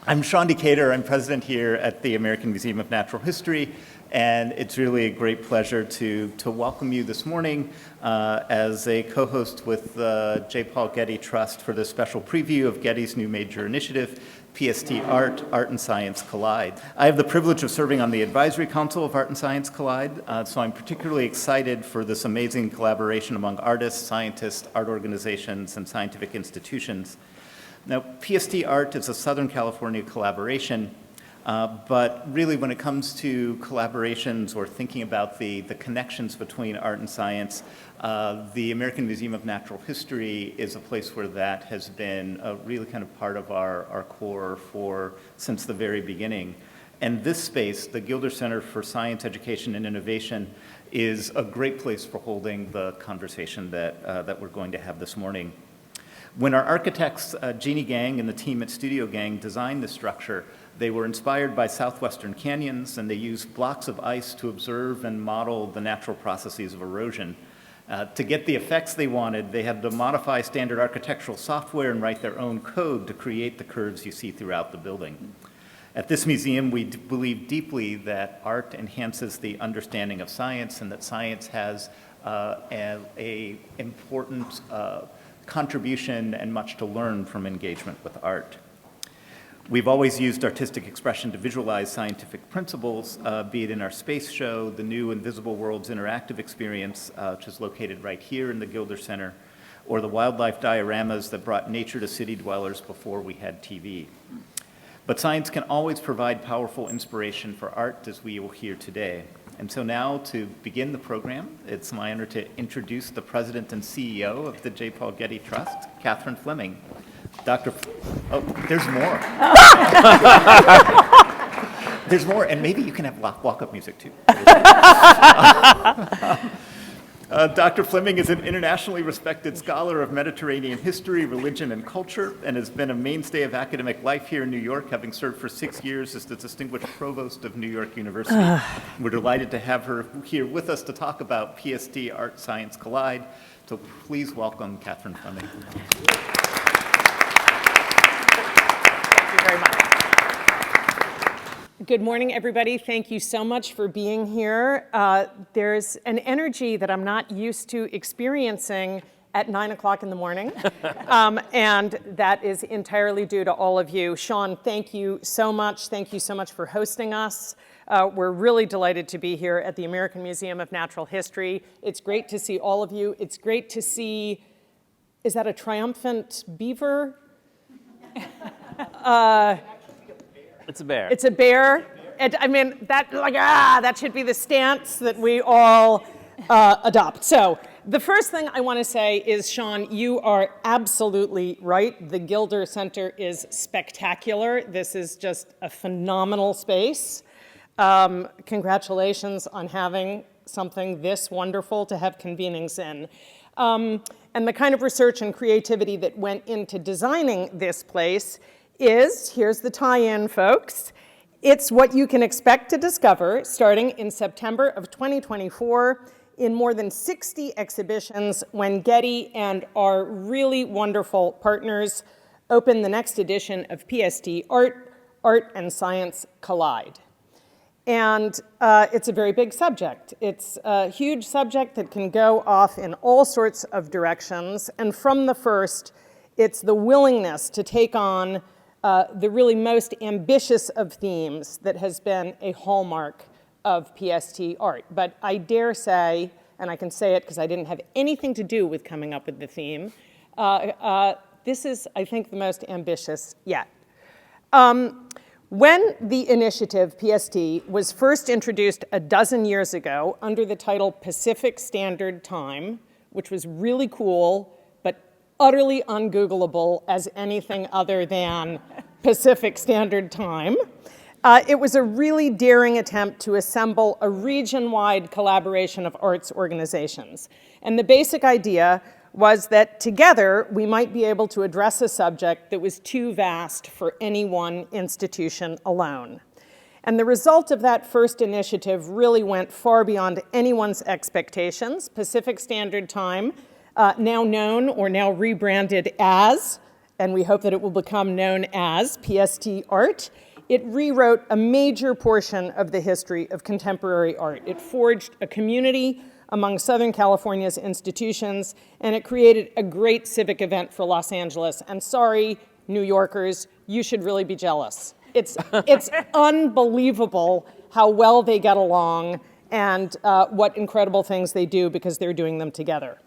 I'm Sean Decatur. I'm president here at the American Museum of Natural History, and it's really a great pleasure to welcome you this morning as a co-host with the J. Paul Getty Trust for this special preview of Getty's new major initiative, PST ART, Art and Science Collide. I have the privilege of serving on the Advisory Council of Art and Science Collide, so I'm particularly excited for this amazing collaboration among artists, scientists, art organizations, and scientific institutions. Now, PST ART is a Southern California collaboration, but really when it comes to collaborations or thinking about the connections between art and science, the American Museum of Natural History is a place where that has been really kind of part of our core since the very beginning. And this space, the Gilder Center for Science, Education, and Innovation, is a great place for holding the conversation that we're going to have this morning. When our architects, Jeannie Gang and the team at Studio Gang, designed this structure, they were inspired by southwestern canyons, and they used blocks of ice to observe and model the natural processes of erosion. To get the effects they wanted, they had to modify standard architectural software and write their own code to create the curves you see throughout the building. At this museum, we believe deeply that art enhances the understanding of science, and that science has an important contribution and much to learn from engagement with art. We've always used artistic expression to visualize scientific principles, be it in our space show, the new Invisible Worlds interactive experience, which is located right here in the Gilder Center, or the wildlife dioramas that brought nature to city dwellers before we had TV. But science can always provide powerful inspiration for art, as we will hear today. And so now, to begin the program, it's my honor to introduce the president and CEO of the J. Paul Getty Trust, Katherine Fleming. Oh, there's more. There's more, and maybe you can have walk-up music too. Dr. Fleming is an internationally respected scholar of Mediterranean history, religion, and culture, and has been a mainstay of academic life here in New York, having served for 6 years as the distinguished provost of New York University. We're delighted to have her here with us to talk about PST Art Science Collide. So please welcome Katherine Fleming. Thank you very much. Good morning, everybody. Thank you so much for being here. There's an energy that I'm not used to experiencing at 9 o'clock in the morning, and that is entirely due to all of you. Sean, thank you so much. Thank you so much for hosting us. We're really delighted to be here at the American Museum of Natural History. It's great to see all of you. It's great to see, is that a triumphant beaver? It's a bear. It's a bear. I mean, that should be the stance that we all adopt. So the first thing I want to say is, Sean, you are absolutely right. The Gilder Center is spectacular. This is just a phenomenal space. Congratulations on having something this wonderful to have convenings in. And the kind of research and creativity that went into designing this place is, here's the tie-in, folks. It's what you can expect to discover starting in September of 2024 in more than 60 exhibitions when Getty and our really wonderful partners open the next edition of PST Art, Art and Science Collide. And it's a very big subject. It's a huge subject that can go off in all sorts of directions. And from the first, it's the willingness to take on the really most ambitious of themes that has been a hallmark of PST art. But I dare say, and I can say it because I didn't have anything to do with coming up with the theme, this is, I think, the most ambitious yet. When the initiative, PST, was first introduced a dozen years ago under the title Pacific Standard Time, which was really cool, utterly ungoogleable as anything other than Pacific Standard Time. It was a really daring attempt to assemble a region-wide collaboration of arts organizations. And the basic idea was that together we might be able to address a subject that was too vast for any one institution alone. And the result of that first initiative really went far beyond anyone's expectations. Pacific Standard Time, now known or now rebranded as and we hope that it will become known as PST ART. It rewrote a major portion of the history of contemporary art. It forged a community among Southern California's institutions, and it created a great civic event for Los Angeles. And sorry, New Yorkers, you should really be jealous. It's unbelievable how well they get along and what incredible things they do because they're doing them together.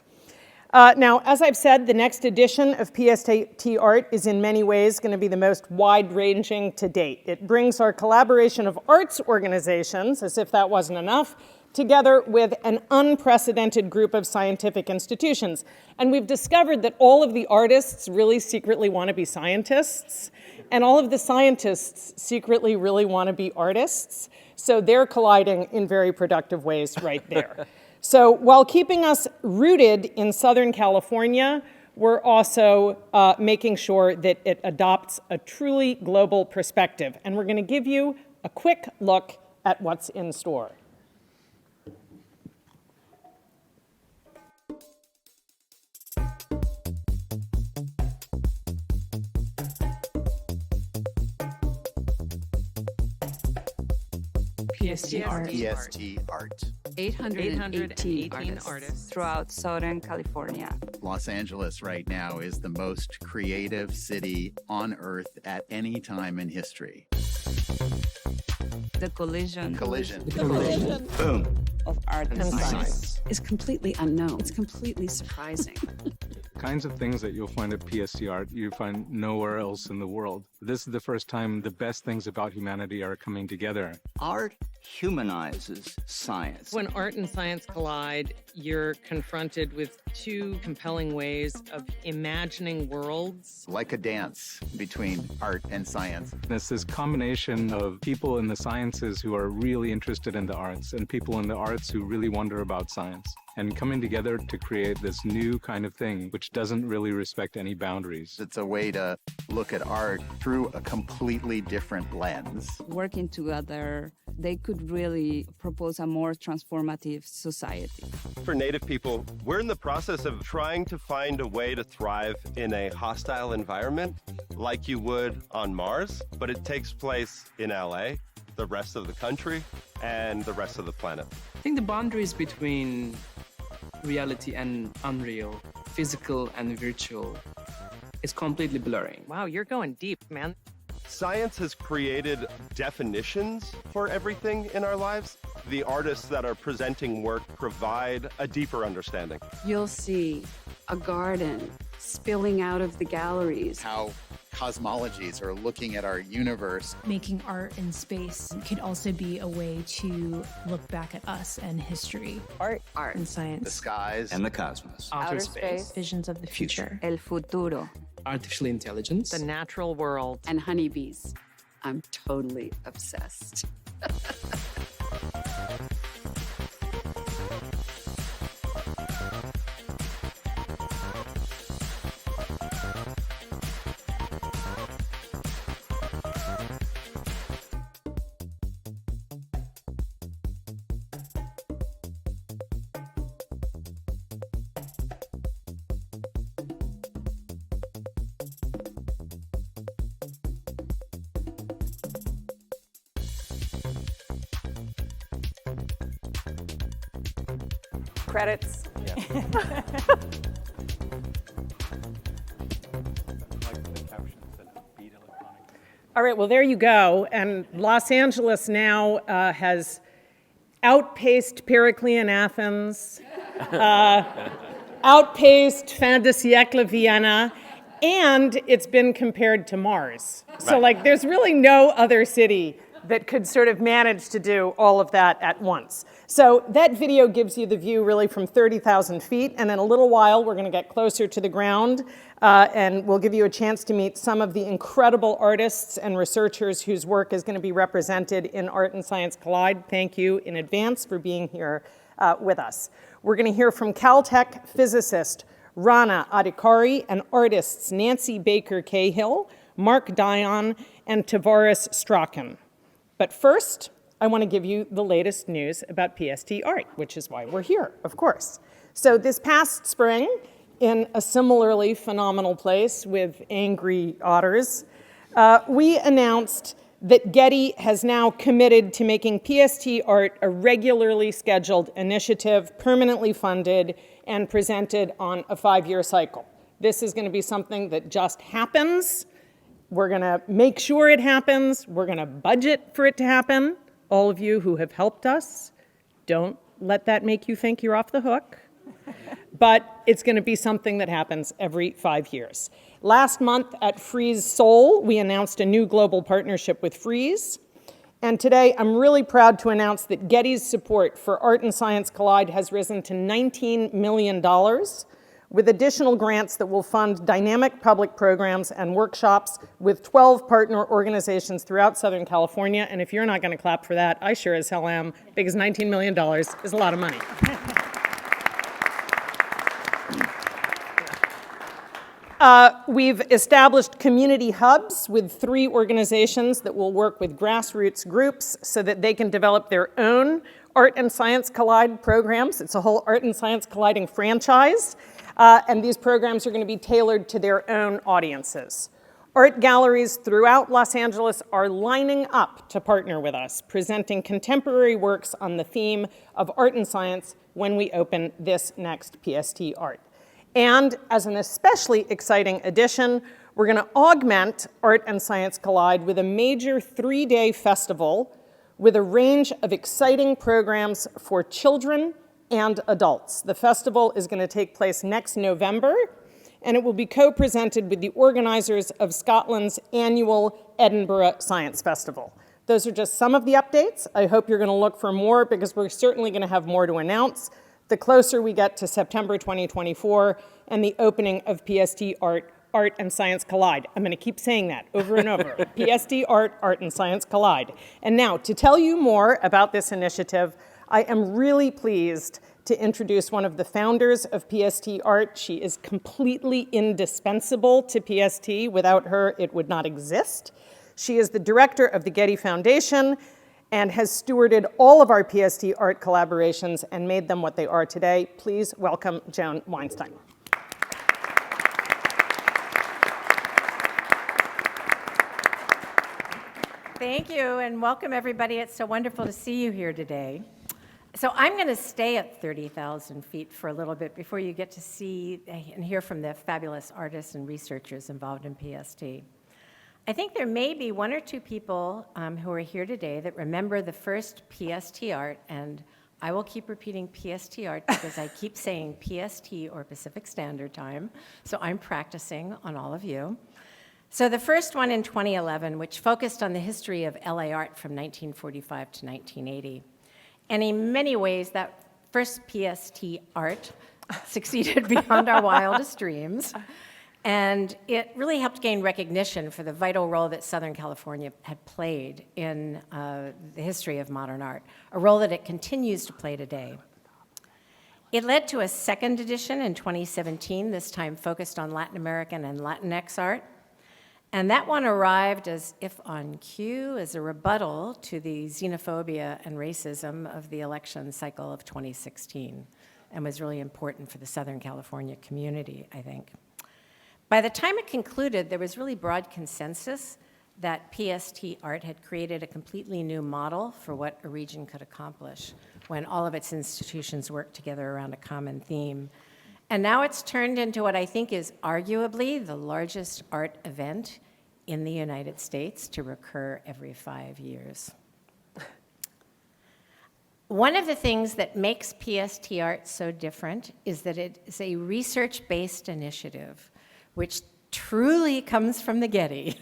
Now, as I've said, the next edition of PST ART is in many ways going to be the most wide-ranging to date. It brings our collaboration of arts organizations, as if that wasn't enough, together with an unprecedented group of scientific institutions. And we've discovered that all of the artists really secretly want to be scientists, and all of the scientists secretly really want to be artists. So they're colliding in very productive ways right there. So while keeping us rooted in Southern California, we're also making sure that it adopts a truly global perspective. And we're going to give you a quick look at what's in store. PST ART. PST ART. 818 artists throughout Southern California. Los Angeles right now is the most creative city on earth at any time in history. The collision Boom. of art and science is completely unknown. It's completely surprising. Kinds of things that you'll find at PST ART you find nowhere else in the world. This is the first time the best things about humanity are coming together. Art humanizes science. When art and science collide, you're confronted with two compelling ways of imagining worlds. Like a dance between art and science. It's this combination of people in the sciences who are really interested in the arts and people in the arts who really wonder about science, and coming together to create this new kind of thing which doesn't really respect any boundaries. It's a way to look at art through a completely different lens. working together, they could really propose a more transformative society. For Native people, we're in the process of trying to find a way to thrive in a hostile environment like you would on Mars, but it takes place in LA, the rest of the country, and the rest of the planet. I think the boundaries between reality and unreal, physical and virtual, is completely blurring. Wow, you're going deep, man. Science has created definitions for everything in our lives. The artists that are presenting work provide a deeper understanding. You'll see a garden spilling out of the galleries. How cosmologies are looking at our universe. Making art in space could also be a way to look back at us and history. Art and science. The skies. And the cosmos. Outer space. Visions of the future. El futuro. Artificial intelligence. The natural world. And honeybees. I'm totally obsessed. Credits. All right, well, there you go. And Los Angeles now has outpaced Periclean Athens, outpaced fin de siècle Vienna, and it's been compared to Mars. So, like, there's really no other city that could sort of manage to do all of that at once. So that video gives you the view really from 30,000 feet, and in a little while we're going to get closer to the ground, and we'll give you a chance to meet some of the incredible artists and researchers whose work is going to be represented in Art and Science Collide. Thank you in advance for being here with us. We're going to hear from Caltech physicist Rana Adhikari and artists Nancy Baker Cahill, Mark Dion, and Tavares Strachan. But first, I want to give you the latest news about PST ART, which is why we're here, of course. So this past spring, in a similarly phenomenal place with angry otters, we announced that Getty has now committed to making PST ART a regularly scheduled initiative, permanently funded, and presented on a 5-year cycle. This is going to be something that just happens. We're going to make sure it happens. We're going to budget for it to happen. All of you who have helped us, don't let that make you think you're off the hook. But it's going to be something that happens every 5 years. Last month at Frieze Seoul, we announced a new global partnership with Frieze. And today, I'm really proud to announce that Getty's support for Art and Science Collide has risen to $19 million, with additional grants that will fund dynamic public programs and workshops with 12 partner organizations throughout Southern California. And if you're not going to clap for that, I sure as hell am, because $19 million is a lot of money. We've established community hubs with 3 organizations that will work with grassroots groups so that they can develop their own Art and Science Collide programs. It's a whole Art and Science Colliding franchise, and these programs are going to be tailored to their own audiences. Art galleries throughout Los Angeles are lining up to partner with us, presenting contemporary works on the theme of art and science when we open this next PST ART. And as an especially exciting addition, we're going to augment Art and Science Collide with a major 3-day festival with a range of exciting programs for children and adults. The festival is going to take place next November, and it will be co-presented with the organizers of Scotland's annual Edinburgh Science Festival. Those are just some of the updates. I hope you're going to look for more, because we're certainly going to have more to announce the closer we get to September 2024 and the opening of PST ART, Art and Science Collide. I'm going to keep saying that over and over. PST ART, Art and Science Collide. And now, to tell you more about this initiative, I am really pleased to introduce one of the founders of PST ART. She is completely indispensable to PST. Without her, it would not exist. She is the director of the Getty Foundation and has stewarded all of our PST ART collaborations and made them what they are today. Please welcome Joan Weinstein. Thank you, and welcome everybody. It's so wonderful to see you here today. So I'm going to stay at 30,000 feet for a little bit before you get to see and hear from the fabulous artists and researchers involved in PST. I think there may be 1 or 2 people who are here today that remember the first PST ART, and I will keep repeating PST ART because I keep saying PST or Pacific Standard Time, so I'm practicing on all of you. So the first one in 2011, which focused on the history of LA art from 1945 to 1980. And in many ways, that first PST ART succeeded beyond our wildest dreams. And it really helped gain recognition for the vital role that Southern California had played in the history of modern art, a role that it continues to play today. It led to a second edition in 2017, this time focused on Latin American and Latinx art. And that one arrived as if on cue as a rebuttal to the xenophobia and racism of the election cycle of 2016, and was really important for the Southern California community, I think. By the time it concluded, there was really broad consensus that PST ART had created a completely new model for what a region could accomplish when all of its institutions worked together around a common theme. And now it's turned into what I think is arguably the largest art event in the United States to recur every 5 years. One of the things that makes PST ART so different is that it is a research-based initiative, which truly comes from the Getty.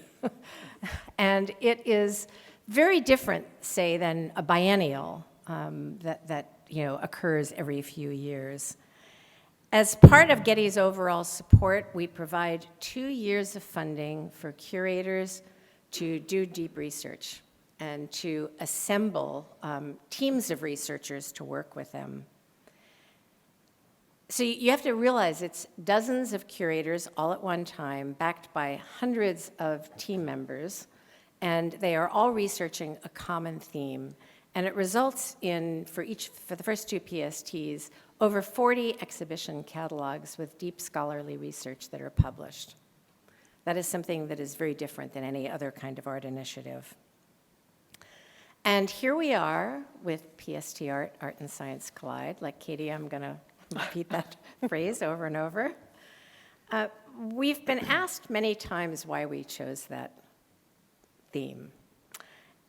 And it is very different, say, than a biennial that occurs every few years. As part of Getty's overall support, we provide 2 years of funding for curators to do deep research and to assemble teams of researchers to work with them. So you have to realize it's dozens of curators all at one time, backed by hundreds of team members, and they are all researching a common theme. And it results in, for the first 2 PSTs, over 40 exhibition catalogs with deep scholarly research that are published. That is something that is very different than any other kind of art initiative. And here we are with PST ART, Art and Science Collide. Like Katie, I'm going to repeat that phrase over and over. We've been asked many times why we chose that theme.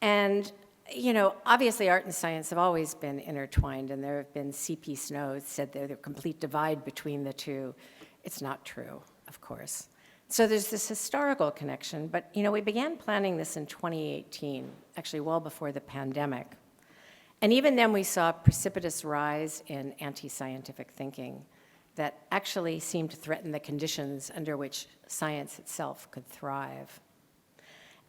And, you know, obviously art and science have always been intertwined, and there have been C.P. Snow said there's a complete divide between the two. It's not true, of course. So there's this historical connection, but, you know, we began planning this in 2018, actually well before the pandemic. And even then we saw a precipitous rise in anti-scientific thinking that actually seemed to threaten the conditions under which science itself could thrive.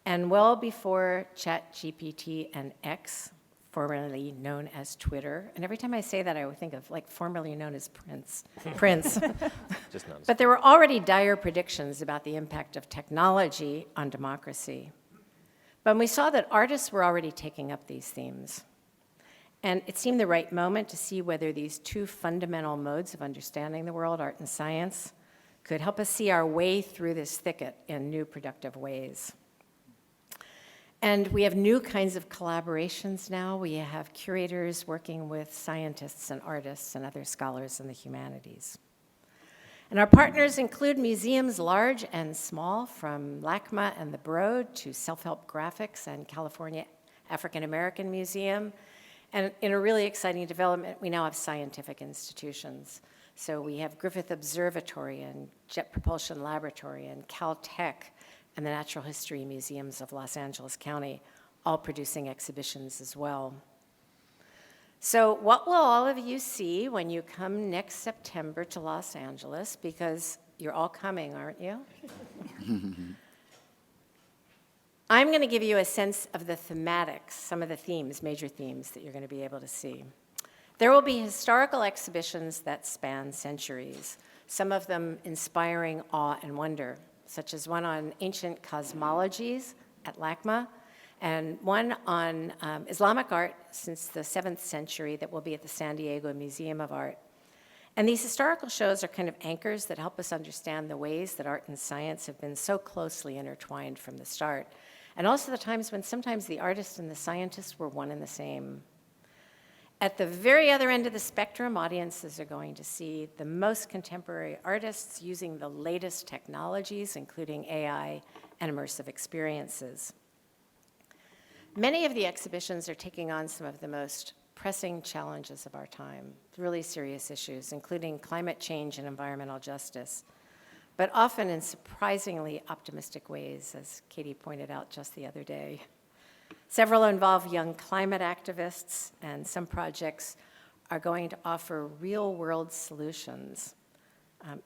And well before ChatGPT and X, formerly known as Twitter, and every time I say that I would think of like formerly known as Prince. Just noticed. But there were already dire predictions about the impact of technology on democracy. But we saw that artists were already taking up these themes. And it seemed the right moment to see whether these two fundamental modes of understanding the world, art and science, could help us see our way through this thicket in new productive ways. And we have new kinds of collaborations now. We have curators working with scientists and artists and other scholars in the humanities. And our partners include museums large and small, from LACMA and the Broad to Self-Help Graphics and California African American Museum. And in a really exciting development, we now have scientific institutions. So we have Griffith Observatory and Jet Propulsion Laboratory and Caltech and the Natural History Museums of Los Angeles County, all producing exhibitions as well. So what will all of you see when you come next September to Los Angeles? Because you're all coming, aren't you? I'm going to give you a sense of the thematics, some of the themes, major themes that you're going to be able to see. There will be historical exhibitions that span centuries, some of them inspiring awe and wonder, such as one on ancient cosmologies at LACMA, and one on Islamic art since the 7th century that will be at the San Diego Museum of Art. And these historical shows are kind of anchors that help us understand the ways that art and science have been so closely intertwined from the start, and also the times when sometimes the artist and the scientist were one and the same. At the very other end of the spectrum, audiences are going to see the most contemporary artists using the latest technologies, including AI and immersive experiences. Many of the exhibitions are taking on some of the most pressing challenges of our time, really serious issues, including climate change and environmental justice, but often in surprisingly optimistic ways, as Katie pointed out just the other day. Several involve young climate activists, and some projects are going to offer real-world solutions,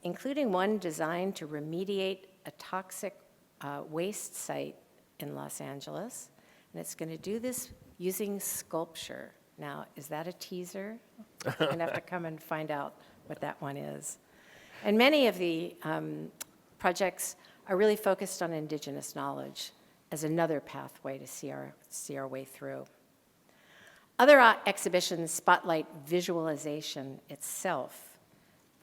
including one designed to remediate a toxic waste site in Los Angeles. And it's going to do this using sculpture. Now, is that a teaser? You're going to have to come and find out what that one is. And many of the projects are really focused on indigenous knowledge as another pathway to see our way through. Other exhibitions spotlight visualization itself,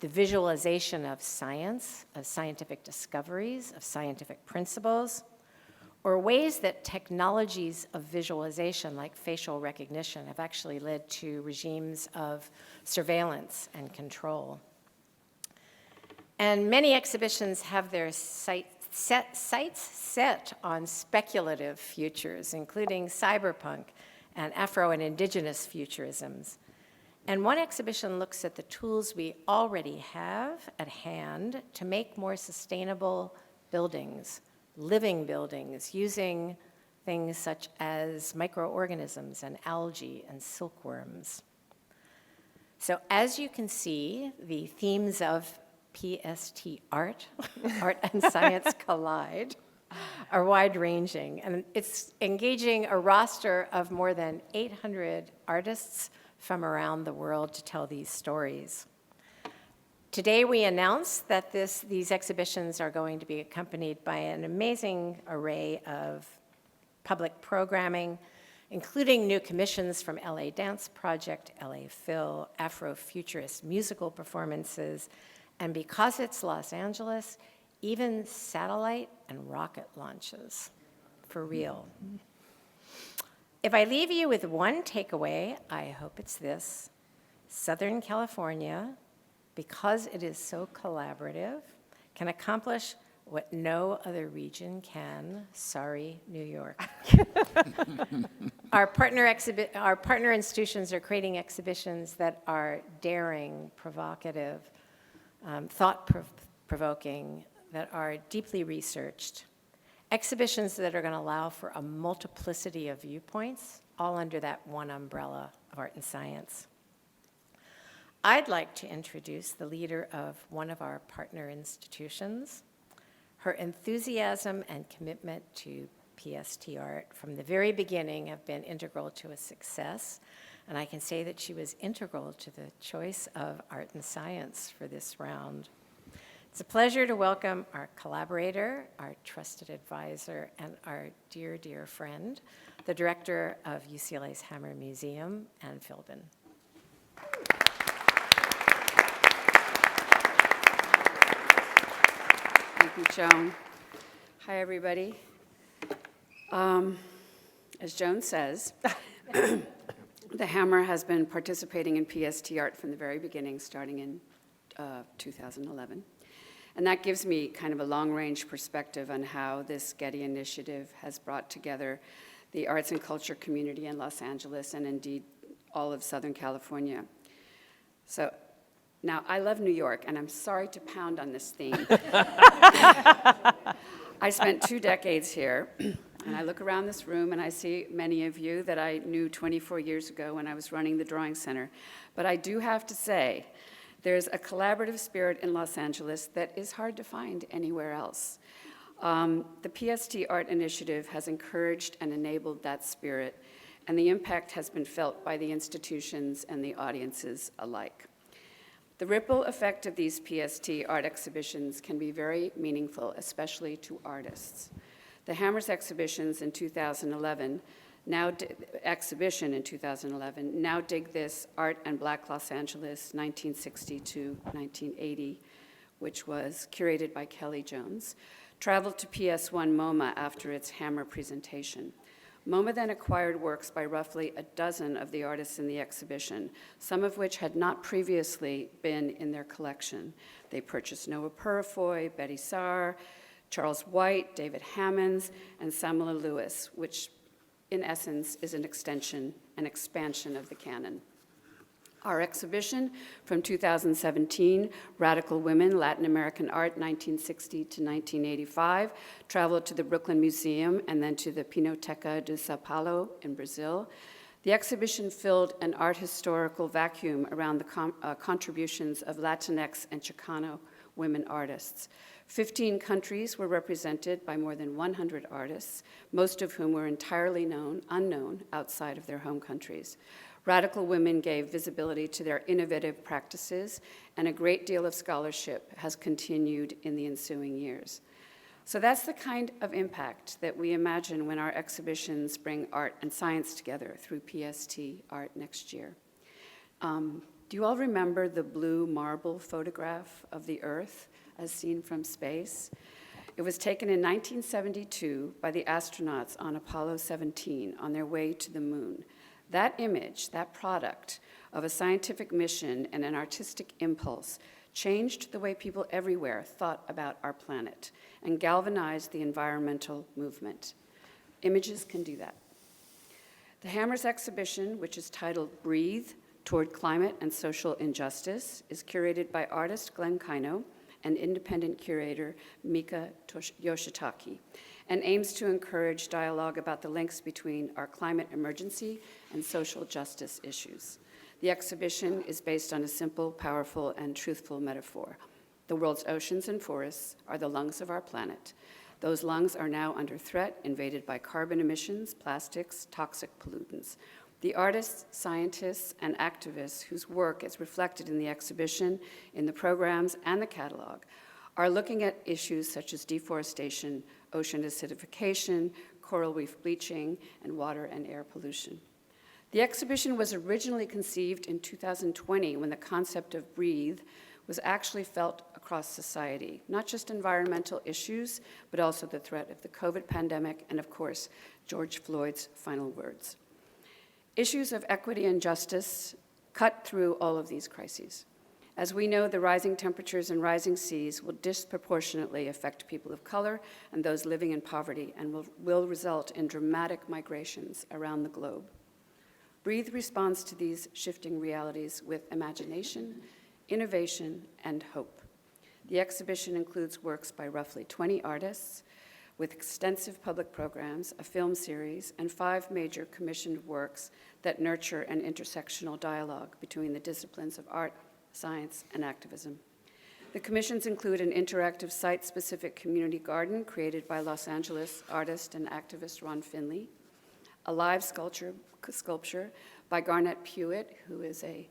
the visualization of science, of scientific discoveries, of scientific principles, or ways that technologies of visualization, like facial recognition, have actually led to regimes of surveillance and control. And many exhibitions have their sights set on speculative futures, including cyberpunk and Afro and indigenous futurisms. And one exhibition looks at the tools we already have at hand to make more sustainable buildings, living buildings, using things such as microorganisms and algae and silkworms. So as you can see, the themes of PST ART, Art and Science Collide, are wide-ranging, and it's engaging a roster of more than 800 artists from around the world to tell these stories. Today we announced that these exhibitions are going to be accompanied by an amazing array of public programming, including new commissions from LA Dance Project, LA Phil, Afrofuturist musical performances, and because it's Los Angeles, even satellite and rocket launches, for real. If I leave you with one takeaway, I hope it's this: Southern California, because it is so collaborative, can accomplish what no other region can. Sorry, New York. Our partner institutions are creating exhibitions that are daring, provocative, thought-provoking, that are deeply researched. Exhibitions that are going to allow for a multiplicity of viewpoints, all under that one umbrella of art and science. I'd like to introduce the leader of one of our partner institutions. Her enthusiasm and commitment to PST ART from the very beginning have been integral to its success, and I can say that she was integral to the choice of art and science for this round. It's a pleasure to welcome our collaborator, our trusted advisor, and our dear, dear friend, the director of UCLA's Hammer Museum, Anne Philbin. Thank you, Joan. Hi, everybody. As Joan says, the Hammer has been participating in PST ART from the very beginning, starting in 2011. And that gives me kind of a long-range perspective on how this Getty initiative has brought together the arts and culture community in Los Angeles and indeed all of Southern California. So now, I love New York, and I'm sorry to pound on this theme. I spent 2 decades here, and I look around this room and I see many of you that I knew 24 years ago when I was running the Drawing Center. But I do have to say, there's a collaborative spirit in Los Angeles that is hard to find anywhere else. The PST ART initiative has encouraged and enabled that spirit, and the impact has been felt by the institutions and the audiences alike. The ripple effect of these PST art exhibitions can be very meaningful, especially to artists. The Hammer's exhibitions in 2011, now Dig This, Art and Black Los Angeles, 1960 to 1980, which was curated by Kelly Jones, traveled to PS1 MoMA after its Hammer presentation. MoMA then acquired works by roughly a dozen of the artists in the exhibition, some of which had not previously been in their collection. They purchased Noah Purifoy, Betty Saar, Charles White, David Hammonds, and Samula Lewis, which in essence is an expansion of the canon. Our exhibition from 2017, Radical Women, Latin American Art, 1960 to 1985, traveled to the Brooklyn Museum and then to the Pinacoteca de Sao Paulo in Brazil. The exhibition filled an art historical vacuum around the contributions of Latinx and Chicano women artists. 15 countries were represented by more than 100 artists, most of whom were entirely unknown outside of their home countries. Radical Women gave visibility to their innovative practices, and a great deal of scholarship has continued in the ensuing years. So that's the kind of impact that we imagine when our exhibitions bring art and science together through PST ART next year. Do you all remember the blue marble photograph of the Earth as seen from space? It was taken in 1972 by the astronauts on Apollo 17 on their way to the moon. That image, that product of a scientific mission and an artistic impulse changed the way people everywhere thought about our planet and galvanized the environmental movement. Images can do that. The Hammer's exhibition, which is titled Breathe Toward Climate and Social Injustice, is curated by artist Glenn Kaino and independent curator Mika Yoshitaki, and aims to encourage dialogue about the links between our climate emergency and social justice issues. The exhibition is based on a simple, powerful, and truthful metaphor. The world's oceans and forests are the lungs of our planet. Those lungs are now under threat, invaded by carbon emissions, plastics, toxic pollutants. The artists, scientists, and activists whose work is reflected in the exhibition, in the programs, and the catalog are looking at issues such as deforestation, ocean acidification, coral reef bleaching, and water and air pollution. The exhibition was originally conceived in 2020 when the concept of breathe was actually felt across society, not just environmental issues, but also the threat of the COVID pandemic and, of course, George Floyd's final words. Issues of equity and justice cut through all of these crises. As we know, the rising temperatures and rising seas will disproportionately affect people of color and those living in poverty and will result in dramatic migrations around the globe. Breathe responds to these shifting realities with imagination, innovation, and hope. The exhibition includes works by roughly 20 artists with extensive public programs, a film series, and 5 major commissioned works that nurture an intersectional dialogue between the disciplines of art, science, and activism. The commissions include an interactive site-specific community garden created by Los Angeles artist and activist Ron Finley, a live sculpture by Garnett Pewitt, who is a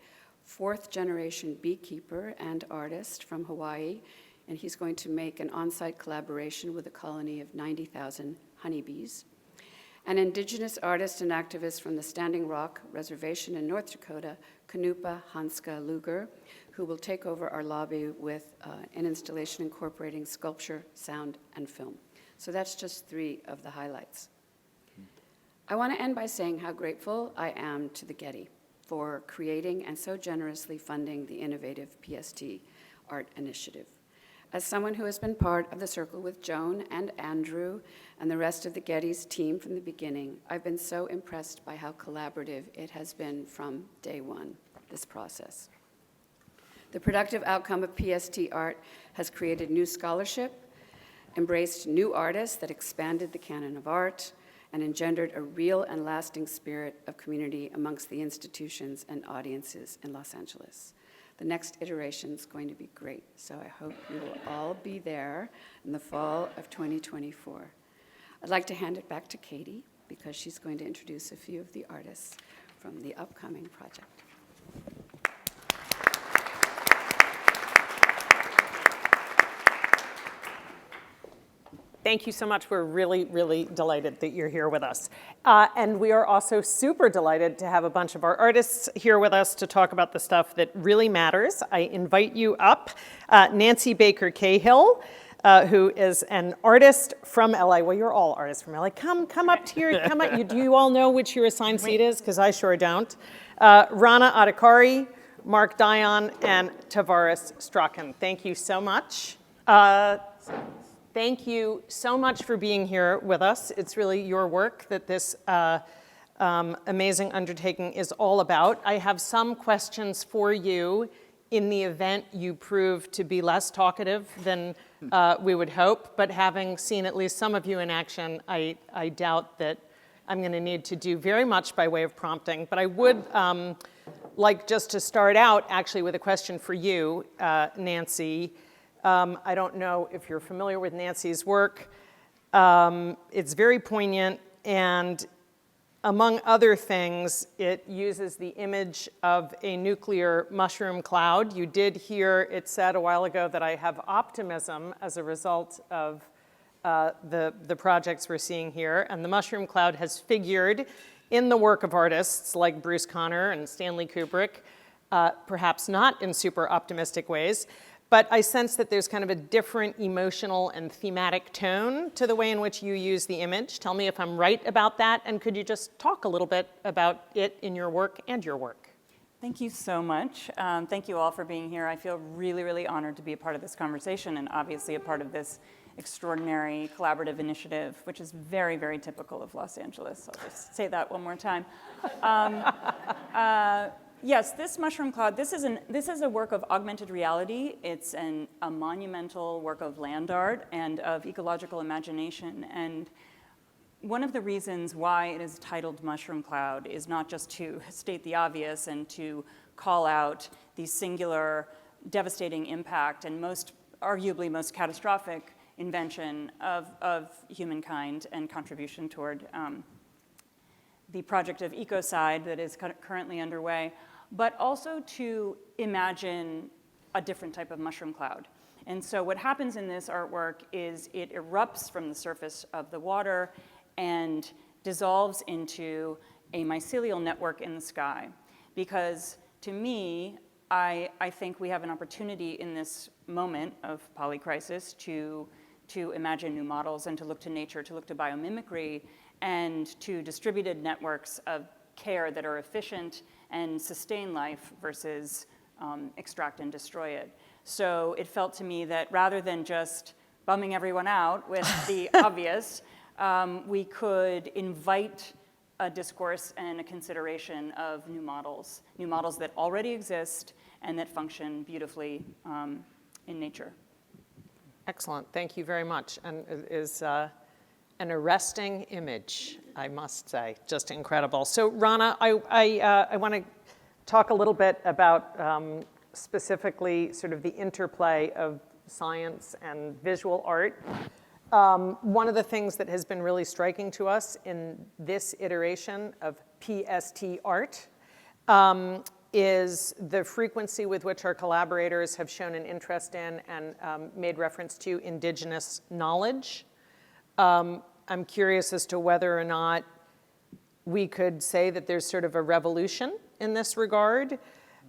4th-generation beekeeper and artist from Hawaii, and he's going to make an on-site collaboration with a colony of 90,000 honeybees. An indigenous artist and activist from the Standing Rock Reservation in North Dakota, Kanupa Hanska Luger, who will take over our lobby with an installation incorporating sculpture, sound, and film. So that's just 3 of the highlights. I want to end by saying how grateful I am to the Getty for creating and so generously funding the innovative PST ART initiative. As someone who has been part of the circle with Joan and Andrew and the rest of the Getty's team from the beginning, I've been so impressed by how collaborative it has been from day one, this process. The productive outcome of PST ART has created new scholarship, embraced new artists that expanded the canon of art, and engendered a real and lasting spirit of community amongst the institutions and audiences in Los Angeles. The next iteration is going to be great, so I hope you will all be there in the fall of 2024. I'd like to hand it back to Katie because she's going to introduce a few of the artists from the upcoming project. Thank you so much. We're really, really delighted that you're here with us. And we are also super delighted to have a bunch of our artists here with us to talk about the stuff that really matters. I invite you up. Nancy Baker Cahill, who is an artist from LA. Well, you're all artists from LA. Come up here. Come up. Do you all know which your assigned seat is? Because I sure don't. Rana Adhikari, Mark Dion, and Tavares Strachan. Thank you so much. Thank you so much for being here with us. It's really your work that this amazing undertaking is all about. I have some questions for you in the event you prove to be less talkative than we would hope, but having seen at least some of you in action, I doubt that I'm going to need to do very much by way of prompting. But I would like just to start out actually with a question for you, Nancy. I don't know if you're familiar with Nancy's work. It's very poignant, and among other things, it uses the image of a nuclear mushroom cloud. You did hear it said a while ago that I have optimism as a result of the projects we're seeing here, and the mushroom cloud has figured in the work of artists like Bruce Conner and Stanley Kubrick, perhaps not in super optimistic ways. But I sense that there's kind of a different emotional and thematic tone to the way in which you use the image. Tell me if I'm right about that, and could you just talk a little bit about it in your work and your work? Thank you so much. Thank you all for being here. I feel really, really honored to be a part of this conversation and obviously a part of this extraordinary collaborative initiative, which is very, very typical of Los Angeles. I'll just say that one more time. Yes, this mushroom cloud, this is a work of augmented reality. It's a monumental work of land art and of ecological imagination. And one of the reasons why it is titled Mushroom Cloud is not just to state the obvious and to call out the singular devastating impact and arguably most catastrophic invention of humankind and contribution toward the project of ecocide that is currently underway, but also to imagine a different type of mushroom cloud. And so what happens in this artwork is it erupts from the surface of the water and dissolves into a mycelial network in the sky. Because to me, I think we have an opportunity in this moment of polycrisis to imagine new models and to look to nature, to look to biomimicry, and to distributed networks of care that are efficient and sustain life versus extract and destroy it. So it felt to me that rather than just bumming everyone out with the obvious, we could invite a discourse and a consideration of new models that already exist and that function beautifully in nature. Excellent, thank you very much. And it is an arresting image, I must say, just incredible. So Rana, I want to talk a little bit about specifically sort of the interplay of science and visual art. One of the things that has been really striking to us in this iteration of PST ART is the frequency with which our collaborators have shown an interest in and made reference to indigenous knowledge. I'm curious as to whether or not we could say that there's sort of a revolution in this regard.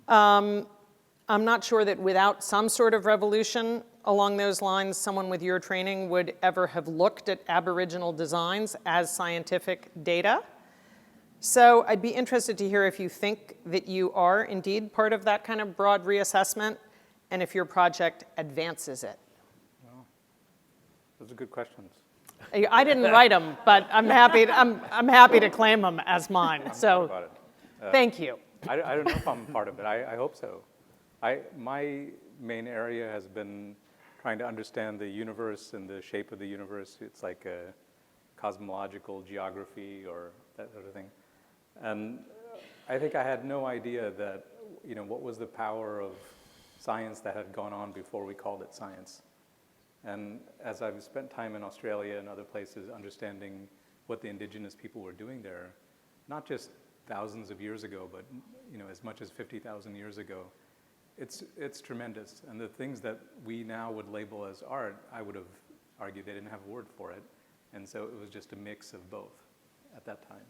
I'm not sure that without some sort of revolution along those lines, someone with your training would ever have looked at Aboriginal designs as scientific data. So I'd be interested to hear if you think that you are indeed part of that kind of broad reassessment, and if your project advances it. Well, those are good questions. I didn't write them, but I'm happy to claim them as mine. So thank you. I don't know if I'm part of it. I hope so. My main area has been trying to understand the universe and the shape of the universe. It's like a cosmological geography or that sort of thing. And I think I had no idea that, what was the power of science that had gone on before we called it science. And as I've spent time in Australia and other places understanding what the indigenous people were doing there, not just thousands of years ago, but as much as 50,000 years ago, it's tremendous. And the things that we now would label as art, I would have argued they didn't have a word for it. And so it was just a mix of both at that time.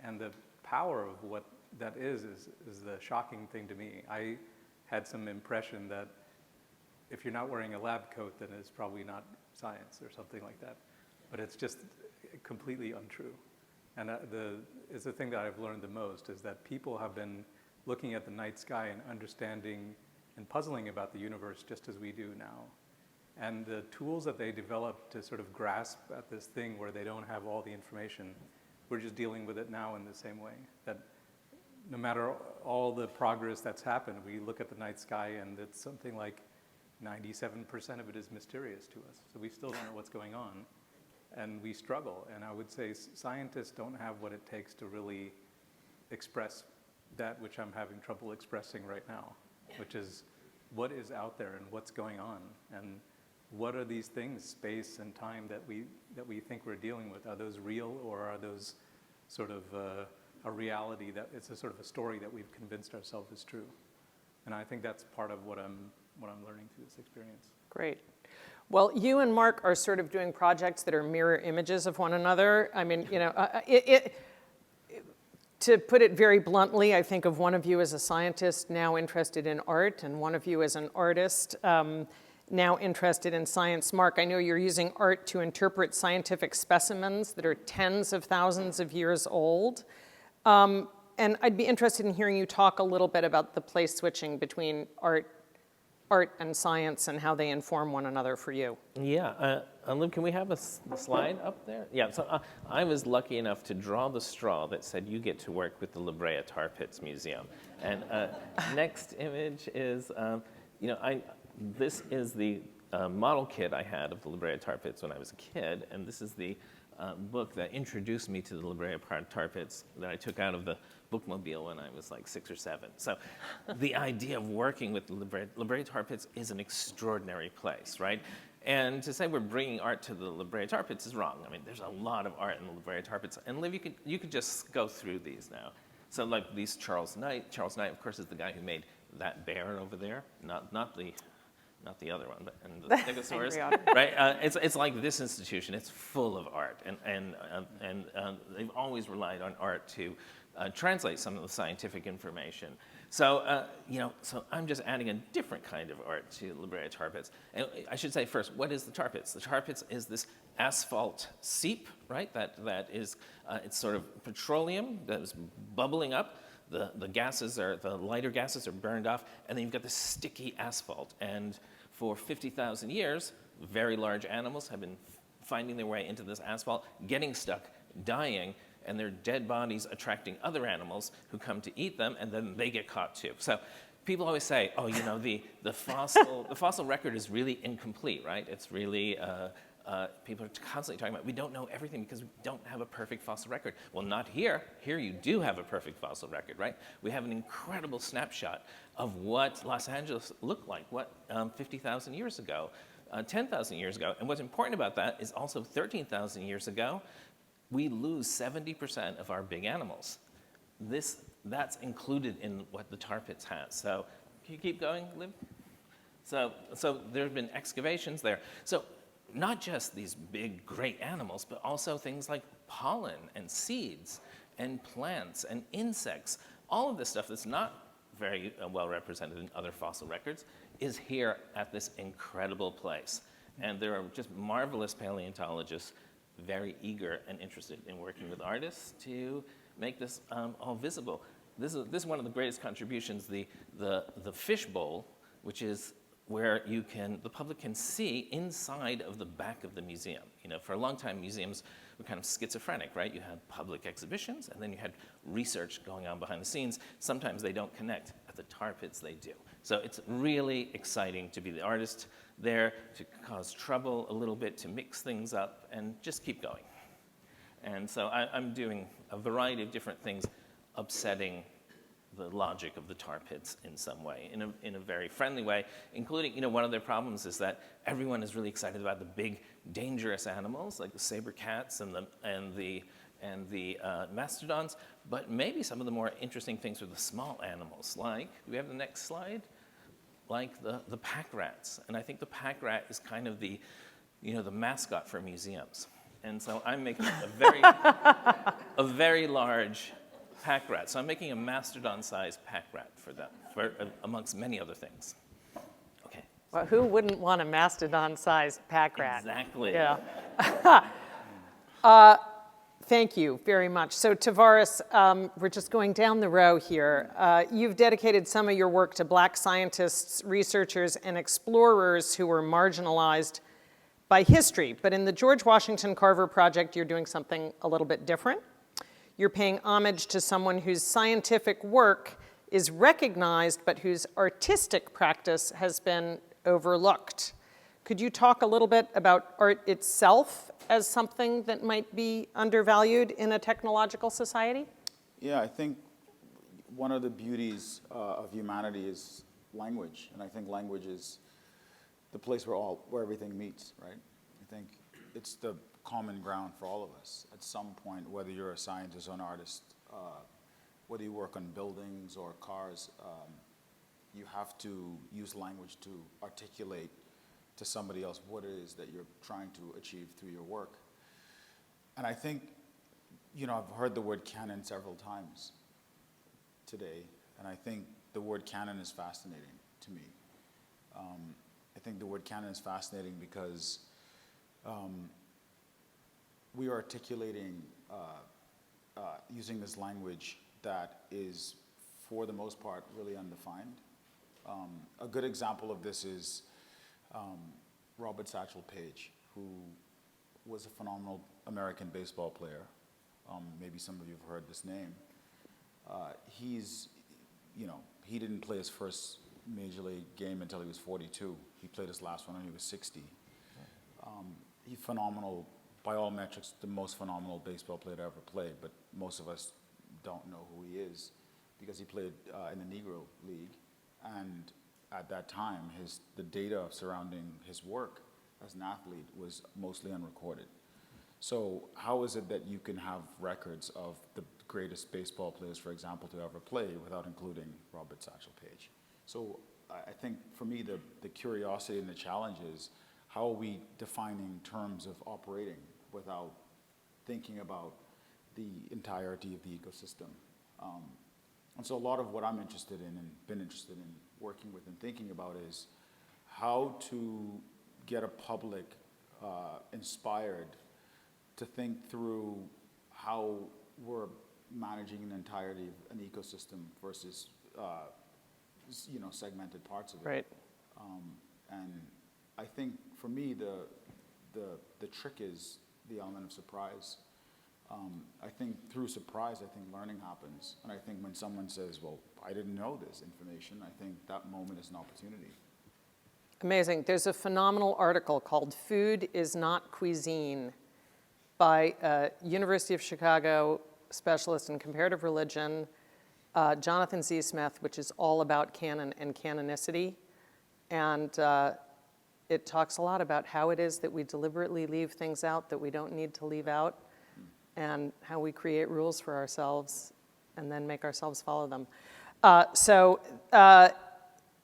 And the power of what that is the shocking thing to me. I had some impression that if you're not wearing a lab coat, then it's probably not science or something like that. But it's just completely untrue. And it's the thing that I've learned the most is that people have been looking at the night sky and understanding and puzzling about the universe just as we do now. And the tools that they developed to sort of grasp at this thing where they don't have all the information, we're just dealing with it now in the same way. That no matter all the progress that's happened, we look at the night sky and it's something like 97% of it is mysterious to us. So we still don't know what's going on. And we struggle. And I would say scientists don't have what it takes to really express that which I'm having trouble expressing right now, which is what is out there and what's going on. And what are these things, space and time, that we think we're dealing with? Are those real, or are those sort of a reality that it's a sort of a story that we've convinced ourselves is true? And I think that's part of what I'm learning through this experience. Great. Well, you and Mark are sort of doing projects that are mirror images of one another. I mean, to put it very bluntly, I think of one of you as a scientist now interested in art, and one of you as an artist now interested in science. Mark, I know you're using art to interpret scientific specimens that are tens of thousands of years old. And I'd be interested in hearing you talk a little bit about the place switching between art and science and how they inform one another for you. Yeah, Liv, can we have a slide up there? Yeah, so I was lucky enough to draw the straw that said you get to work with the Brea Tar Pits Museum. And next image is, this is the model kit I had of the Brea Tar Pits when I was a kid, and this is the book that introduced me to the Brea Tar Pits that I took out of the bookmobile when I was like 6 or 7. So the idea of working with the Brea Tar Pits is an extraordinary place, right? And to say we're bringing art to the Brea Tar Pits is wrong. I mean, there's a lot of art in the Brea Tar Pits. And Liv, you could just go through these now. So like these Charles Knight. Charles Knight, of course, is the guy who made that bear over there, not the not the other one, but and the Stegosaurus, right? It's like this institution. It's full of art, and they've always relied on art to translate some of the scientific information. So so I'm just adding a different kind of art to the Brea Tar Pits. And I should say first, what is the tar pits? The tar pits is this asphalt seep, right? That is it's sort of petroleum that is bubbling up. The gases the lighter gases are burned off, and then you've got this sticky asphalt. And for 50,000 years, very large animals have been finding their way into this asphalt, getting stuck, dying, and their dead bodies attracting other animals who come to eat them, and then they get caught too. So people always say, oh, the fossil record is really incomplete, right? It's really people are constantly talking about, we don't know everything because we don't have a perfect fossil record. Well, not here. Here you do have a perfect fossil record, right? We have an incredible snapshot of what Los Angeles looked like, 50,000 years ago, 10,000 years ago. And what's important about that is also 13,000 years ago, we lose 70% of our big animals. That's included in what the tar pits has. So can you keep going, Liv? So there have been excavations there. So not just these big, great animals, but also things like pollen and seeds and plants and insects. All of this stuff that's not very well represented in other fossil records is here at this incredible place. And there are just marvelous paleontologists very eager and interested in working with artists to make this all visible. This is one of the greatest contributions, the fish bowl, which is where the public can see inside of the back of the museum. For a long time, museums were kind of schizophrenic, right? You had public exhibitions, and then you had research going on behind the scenes. Sometimes they don't connect. At the tar pits, they do. So it's really exciting to be the artist there, to cause trouble a little bit, to mix things up, and just keep going. And so I'm doing a variety of different things, upsetting the logic of the tar pits in some way, in a very friendly way, including, one of their problems is that everyone is really excited about the big, dangerous animals, like the saber cats and the mastodons, but maybe some of the more interesting things are the small animals, like, do we have the next slide? Like the pack rats. And I think the pack rat is kind of the mascot for museums. And so I'm making a very large pack rat. So I'm making a mastodon-sized pack rat for them, amongst many other things. Okay. Well, who wouldn't want a mastodon-sized pack rat? Exactly. Yeah. Thank you very much. So Tavares, we're just going down the row here. You've dedicated some of your work to Black scientists, researchers, and explorers who were marginalized by history. But in the George Washington Carver Project, you're doing something a little bit different. You're paying homage to someone whose scientific work is recognized, but whose artistic practice has been overlooked. Could you talk a little bit about art itself as something that might be undervalued in a technological society? Yeah, I think one of the beauties of humanity is language, and I think language is the place where everything meets, right? I think it's the common ground for all of us at some point, whether you're a scientist or an artist, whether you work on buildings or cars, you have to use language to articulate to somebody else what it is that you're trying to achieve through your work. And I think, I've heard the word canon several times today, and I think the word canon is fascinating to me. I think the word canon is fascinating because we are articulating using this language that is, for the most part, really undefined. A good example of this is Robert Satchel Paige, who was a phenomenal American baseball player. Maybe some of you have heard this name. He didn't play his first major league game until he was 42. He played his last one when he was 60. He's phenomenal, by all metrics, the most phenomenal baseball player to ever played, but most of us don't know who he is because he played in the Negro League, and at that time, the data surrounding his work as an athlete was mostly unrecorded. So how is it that you can have records of the greatest baseball players, for example, to ever play without including Robert Satchel Paige? So I think for me, the curiosity and the challenge is how are we defining terms of operating without thinking about the entirety of the ecosystem? And so a lot of what I'm interested in and been interested in working with and thinking about is how to get a public inspired to think through how we're managing an entirety of an ecosystem versus segmented parts of it. Right. And I think for me the trick is the element of surprise. I think through surprise, I think learning happens. And I think when someone says, well, I didn't know this information, I think that moment is an opportunity. Amazing. There's a phenomenal article called Food is Not Cuisine by a University of Chicago specialist in comparative religion, Jonathan Z. Smith, which is all about canon and canonicity. And it talks a lot about how it is that we deliberately leave things out that we don't need to leave out, and how we create rules for ourselves and then make ourselves follow them.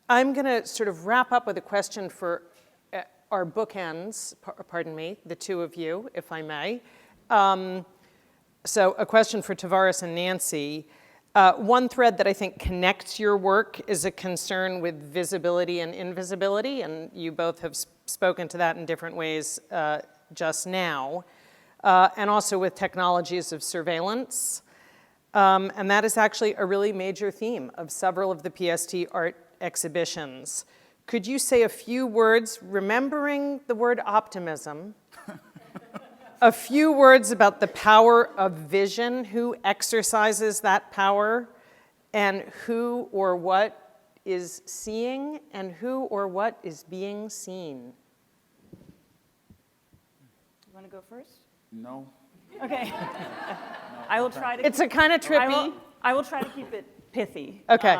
I'm going to sort of wrap up with a question for our bookends, pardon me, the two of you, if I may. So a question for Tavares and Nancy. One thread that I think connects your work is a concern with visibility and invisibility, and you both have spoken to that in different ways just now, and also with technologies of surveillance. And that is actually a really major theme of several of the PST art exhibitions. Could you say a few words, remembering the word optimism, a few words about the power of vision, who exercises that power, and who or what is seeing, and who or what is being seen? You want to go first? No. Okay. I will try to. It's a kind of trippy. I will try to keep it pithy. Okay.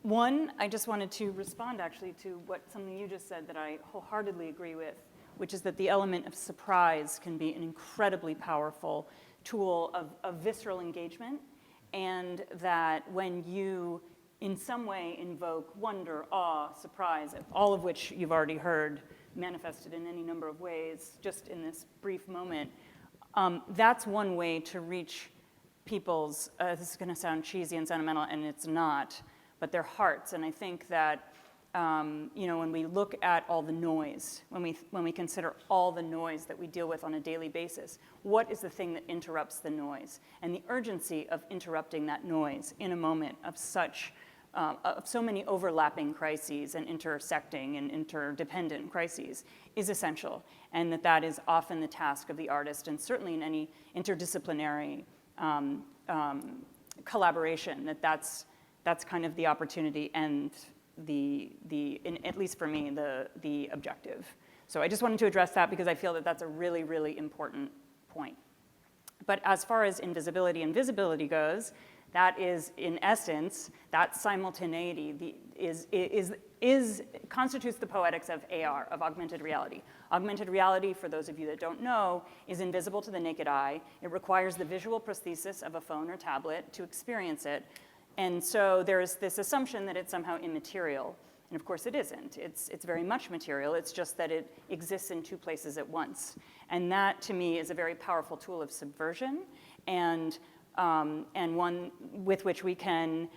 One, I just wanted to respond actually to something you just said that I wholeheartedly agree with, which is that the element of surprise can be an incredibly powerful tool of visceral engagement, and that when you in some way invoke wonder, awe, surprise, all of which you've already heard manifested in any number of ways just in this brief moment, that's one way to reach people's, this is going to sound cheesy and sentimental, and it's not, but their hearts. And I think that when we look at all the noise, when we consider all the noise that we deal with on a daily basis, what is the thing that interrupts the noise? And the urgency of interrupting that noise in a moment of so many overlapping crises and intersecting and interdependent crises is essential, and that is often the task of the artist, and certainly in any interdisciplinary collaboration, that's kind of the opportunity and at least for me, the objective. So I just wanted to address that because I feel that that's a really, really important point. But as far as invisibility and visibility goes, that is, in essence, that simultaneity constitutes the poetics of AR, of augmented reality. Augmented reality, for those of you that don't know, is invisible to the naked eye. It requires the visual prosthesis of a phone or tablet to experience it. And so there's this assumption that it's somehow immaterial. And of course it isn't. It's very much material. It's just that it exists in two places at once. And that, to me, is a very powerful tool of subversion, and one with which we can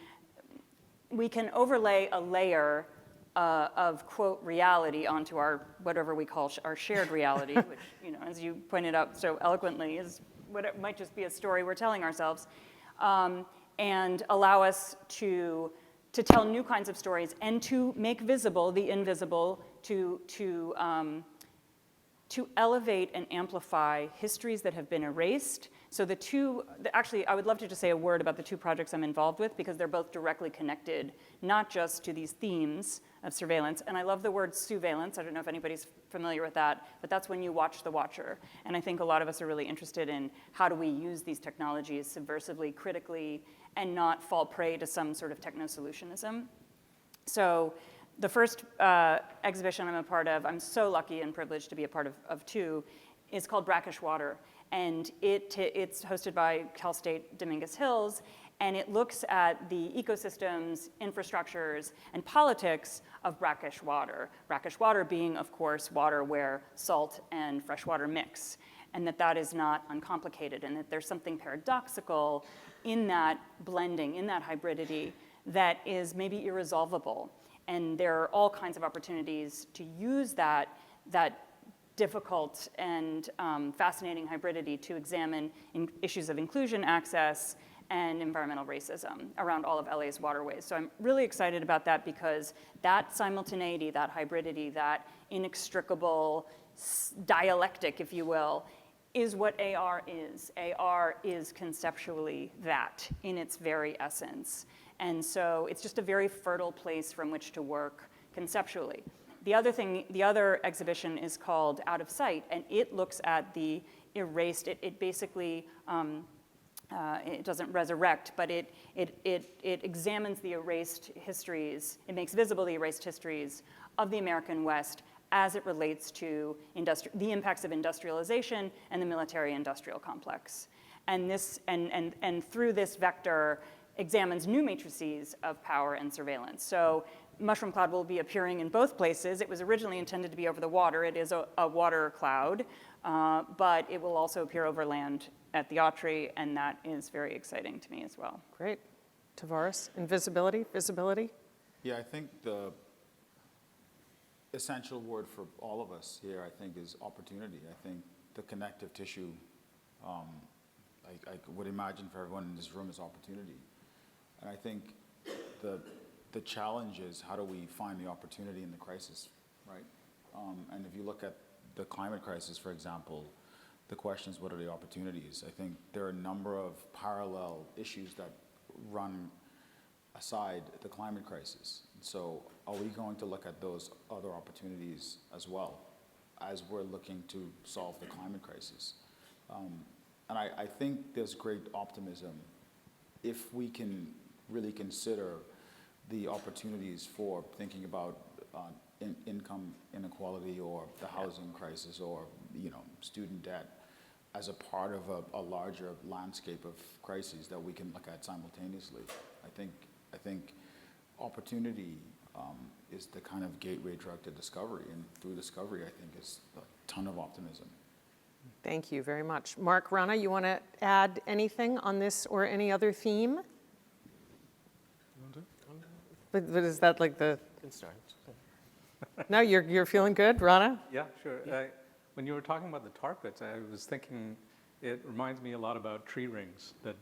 overlay a layer of, quote, reality onto our, whatever we call our shared reality, which, as you pointed out so eloquently, is what it might just be a story we're telling ourselves, and allow us to tell new kinds of stories and to make visible the invisible, to elevate and amplify histories that have been erased. So actually, I would love to just say a word about the two projects I'm involved with, because they're both directly connected, not just to these themes of surveillance. And I love the word surveillance. I don't know if anybody's familiar with that, but that's when you watch the watcher. And I think a lot of us are really interested in how do we use these technologies subversively, critically, and not fall prey to some sort of techno-solutionism. So the first exhibition I'm a part of, I'm so lucky and privileged to be a part of two, is called Brackish Water. And it's hosted by Cal State Dominguez Hills, and it looks at the ecosystems, infrastructures, and politics of brackish water. Brackish water being, of course, water where salt and fresh water mix, and that is not uncomplicated, and that there's something paradoxical in that blending, in that hybridity, that is maybe irresolvable. And there are all kinds of opportunities to use that difficult and fascinating hybridity to examine issues of inclusion, access, and environmental racism around all of LA's waterways. So I'm really excited about that because that simultaneity, that hybridity, that inextricable dialectic, if you will, is what AR is. AR is conceptually that in its very essence. And so it's just a very fertile place from which to work conceptually. The other exhibition is called Out of Sight, and it looks at the erased, it basically, it doesn't resurrect, but it examines the erased histories, it makes visible the erased histories of the American West as it relates to the impacts of industrialization and the military-industrial complex. And through this vector, examines new matrices of power and surveillance. So mushroom cloud will be appearing in both places. It was originally intended to be over the water. It is a water cloud, but it will also appear over land at the Autry, and that is very exciting to me as well. Great. Tavares, invisibility, visibility? Yeah, I think the essential word for all of us here, I think, is opportunity. I think the connective tissue, I would imagine for everyone in this room, is opportunity. And I think the challenge is how do we find the opportunity in the crisis, right? And if you look at the climate crisis, for example, the question is what are the opportunities? I think there are a number of parallel issues that run aside the climate crisis. So are we going to look at those other opportunities as well as we're looking to solve the climate crisis? And I think there's great optimism if we can really consider the opportunities for thinking about income inequality or the housing crisis or student debt as a part of a larger landscape of crises that we can look at simultaneously. I think opportunity is the kind of gateway drug to discovery, and through discovery, I think is a ton of optimism. Thank you very much. Mark, Rana, you want to add anything on this or any other theme? But is that like the... Good start. No, you're feeling good, Rana? Yeah, sure. When you were talking about the tar pits, I was thinking it reminds me a lot about tree rings. That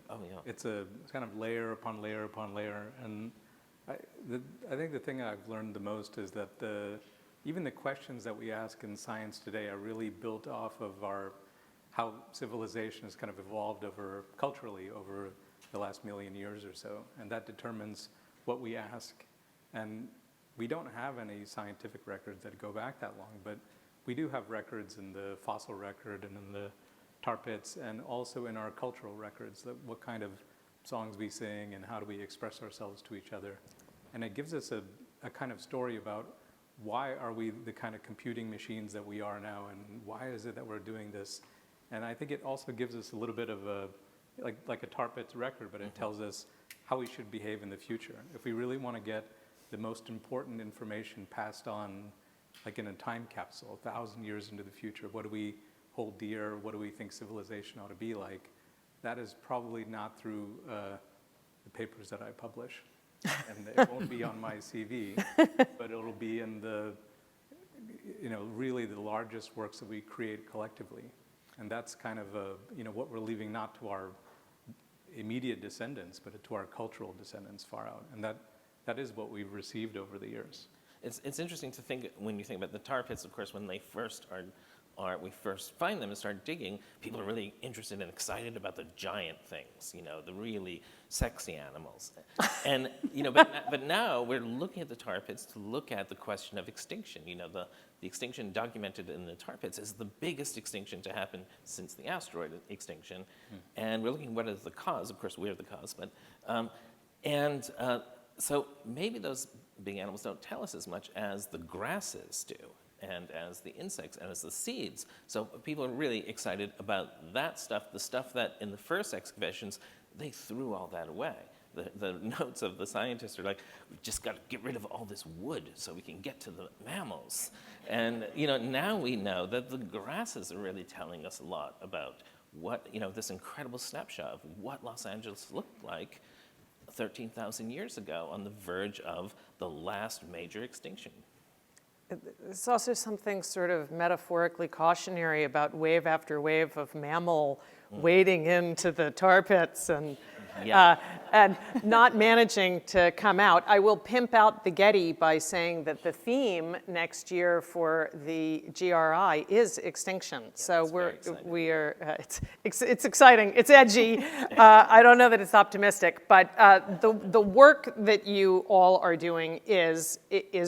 it's a kind of layer upon layer upon layer. And I think the thing I've learned the most is that even the questions that we ask in science today are really built off of how civilization has kind of evolved culturally over the last million years or so. And that determines what we ask. And we don't have any scientific records that go back that long, but we do have records in the fossil record and in the tar pits and also in our cultural records, that what kind of songs we sing and how do we express ourselves to each other. And it gives us a kind of story about why are we the kind of computing machines that we are now, and why is it that we're doing this? And I think it also gives us a little bit of like a tar pits record, but it tells us how we should behave in the future. If we really want to get the most important information passed on, like in a time capsule, 1,000 years into the future, what do we hold dear? What do we think civilization ought to be like? That is probably not through the papers that I publish. And it won't be on my CV, but it'll be in really the largest works that we create collectively. And that's kind of what we're leaving not to our immediate descendants, but to our cultural descendants far out. And that is what we've received over the years. It's interesting to think, when you think about the tar pits, of course, when they first we first find them and start digging, people are really interested and excited about the giant things, the really sexy animals. And, but now we're looking at the tar pits to look at the question of extinction. The extinction documented in the tar pits is the biggest extinction to happen since the asteroid extinction. And we're looking at what is the cause. Of course, we're the cause, but, so maybe those big animals don't tell us as much as the grasses do. and as the insects and as the seeds. So people are really excited about that stuff, the stuff that in the first excavations, they threw all that away. The notes of the scientists are like, we've just got to get rid of all this wood so we can get to the mammals. And now we know that the grasses are really telling us a lot about what, this incredible snapshot of what Los Angeles looked like 13,000 years ago on the verge of the last major extinction. There's also something sort of metaphorically cautionary about wave after wave of mammal wading into the tar pits and not managing to come out. I will pimp out the Getty by saying that the theme next year for the GRI is extinction. So it's exciting. It's edgy. I don't know that it's optimistic, but the work that you all are doing is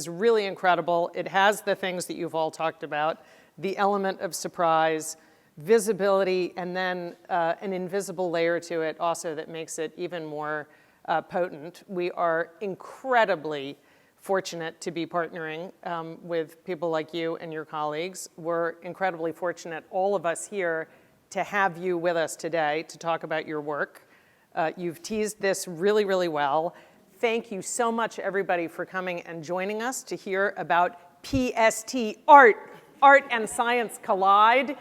really incredible. It has the things that you've all talked about, the element of surprise, visibility, and then an invisible layer to it also that makes it even more potent. We are incredibly fortunate to be partnering with people like you and your colleagues. We're incredibly fortunate, all of us here, to have you with us today to talk about your work. You've teased this really, really well. Thank you so much, everybody, for coming and joining us to hear about PST ART. Art and Science Collide.